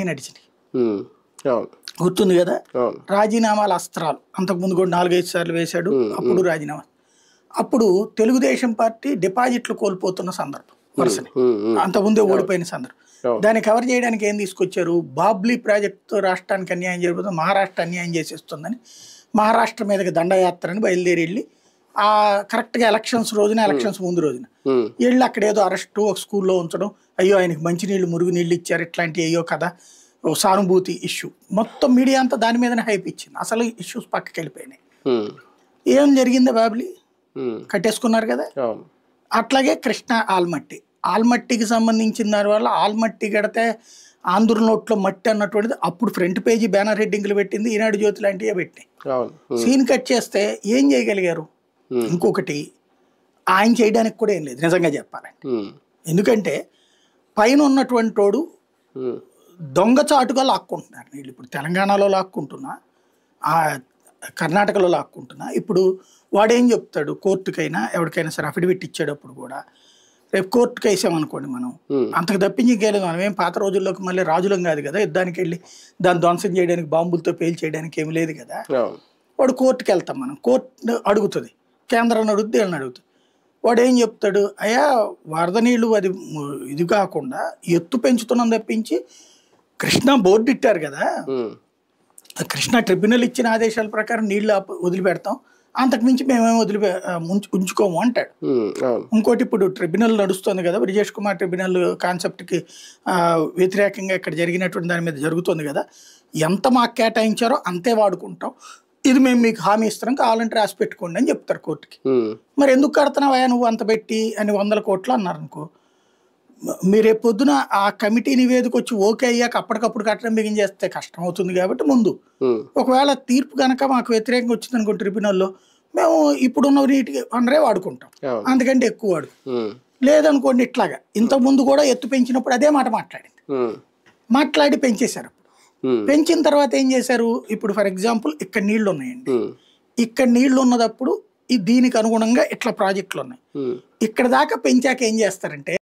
నడిచినాయి. గుర్తుంది కదా, రాజీనామాల అస్త్రాలు అంతకుముందు కూడా 4-5 సార్లు వేశాడు. అప్పుడు రాజీనామా. అప్పుడు తెలుగుదేశం పార్టీ డిపాజిట్లు కోల్పోతున్న సందర్భం వరుసని, అంతకుముందే ఓడిపోయిన సందర్భం. దాన్ని కవర్ చేయడానికి ఏం తీసుకొచ్చారు, బాబ్లీ ప్రాజెక్టుతో రాష్ట్రానికి అన్యాయం జరిగిపోతుంది, మహారాష్ట్ర అన్యాయం చేసేస్తుందని మహారాష్ట్ర మీదకి దండయాత్రని బయలుదేరి వెళ్ళి ఆ కరెక్ట్గా ఎలక్షన్స్ రోజున, ఎలక్షన్స్ ముందు రోజున వెళ్ళి అక్కడ ఏదో అరెస్టు, ఒక స్కూల్లో ఉంచడం, అయ్యో ఆయనకి మంచినీళ్ళు మురుగునీళ్ళు ఇచ్చారు, ఇట్లాంటి అయ్యో కదా సానుభూతి ఇష్యూ, మొత్తం మీడియా అంతా దాని మీదనే హైప్ ఇచ్చింది. అసలు ఇష్యూస్ పక్కకి వెళ్ళిపోయినాయి. ఏం జరిగిందో బాబ్లీ కట్టేసుకున్నారు కదా. అట్లాగే కృష్ణ ఆల్మట్టి, ఆల్మట్టికి సంబంధించిన దాని వల్ల ఆల్మట్టి కడితే ఆంధ్ర నోట్లో మట్టి అన్నటువంటిది అప్పుడు ఫ్రంట్ పేజీ బ్యానర్ హెడ్డింగ్లు పెట్టింది, ఈనాడు జ్యోతి లాంటివే పెట్టినాయి. సీన్ కట్ చేస్తే ఏం చేయగలిగారు. ఇంకొకటి ఆయన చేయడానికి కూడా ఏం లేదు నిజంగా చెప్పాలంటే. ఎందుకంటే పైన ఉన్నటువంటి వాడు దొంగచాటుగా లాక్కుంటున్నారు వీళ్ళు. ఇప్పుడు తెలంగాణలో లాక్కుంటున్నా, కర్ణాటకలో లాక్కుంటున్నా. ఇప్పుడు వాడేం చెప్తాడు, కోర్టుకైనా ఎవరికైనా సరే అఫిడవిట్ ఇచ్చేటప్పుడు కూడా రేపు కోర్టుకు వేసామనుకోండి మనం, అంతకు తప్పించి ఇంకేలేదు. మనం ఏం పాత రోజుల్లోకి మళ్ళీ రాజులం కాదు కదా, యుద్ధానికి వెళ్ళి దాన్ని ధ్వంసం చేయడానికి బాంబులతో పేల్ చేయడానికి ఏమి లేదు కదా. వాడు కోర్టుకు వెళ్తాం మనం, కోర్టు అడుగుతుంది, కేంద్రాన్ని అడుగుతుంది, వీళ్ళని అడుగుతుంది. వాడు ఏం చెప్తాడు, అయ్యా వరద నీళ్ళు అది ఇది కాకుండా ఎత్తు పెంచుతున్నాం తప్పించి కృష్ణా బోర్డు ఇట్టారు కదా, కృష్ణా ట్రిబ్యునల్ ఇచ్చిన ఆదేశాల ప్రకారం నీళ్లు వదిలిపెడతాం, అంతకుమించి మేమేమో ఉంచుకోము అంటాడు. ఇంకోటి ఇప్పుడు ట్రిబ్యునల్ నడుస్తుంది కదా, బ్రిజేష్ కుమార్ ట్రిబ్యునల్ కాన్సెప్ట్కి వ్యతిరేకంగా ఇక్కడ జరిగినటువంటి దాని మీద జరుగుతుంది కదా, ఎంత మాకు కేటాయించారో అంతే వాడుకుంటాం, ఇది మేము మీకు హామీ ఇస్తున్నాం, కావాలంటే రాసి పెట్టుకోండి అని చెప్తారు కోర్టుకి. మరి ఎందుకు కడుతున్నావా నువ్వు అంత పెట్టి అని 100 కోట్లు అన్నారు అనుకో, మీరు పొద్దున ఆ కమిటీ నివేదిక వచ్చి ఓకే అయ్యాక అప్పటికప్పుడు కట్టడం బిగించేస్తే కష్టం అవుతుంది. కాబట్టి ముందు ఒకవేళ తీర్పు కనుక మాకు వ్యతిరేకంగా వచ్చింది అనుకో ట్రిబ్యునల్లో, మేము ఇప్పుడున్న నీటికి వనరే వాడుకుంటాం, అందుకంటే ఎక్కువ వాడు లేదనుకోండి. ఇట్లాగా ఇంతకుముందు కూడా ఎత్తు పెంచినప్పుడు అదే మాట మాట్లాడి పెంచేశారు. పెంచిన తర్వాత ఏం చేశారు, ఇప్పుడు ఫర్ ఎగ్జాంపుల్ ఇక్కడ నీళ్లు ఉన్నాయండి, ఇక్కడ నీళ్లు ఉన్నదప్పుడు దీనికి అనుగుణంగా ఇట్లా ప్రాజెక్టులు ఉన్నాయి, ఇక్కడ దాకా పెంచాక ఏం చేస్తారంటే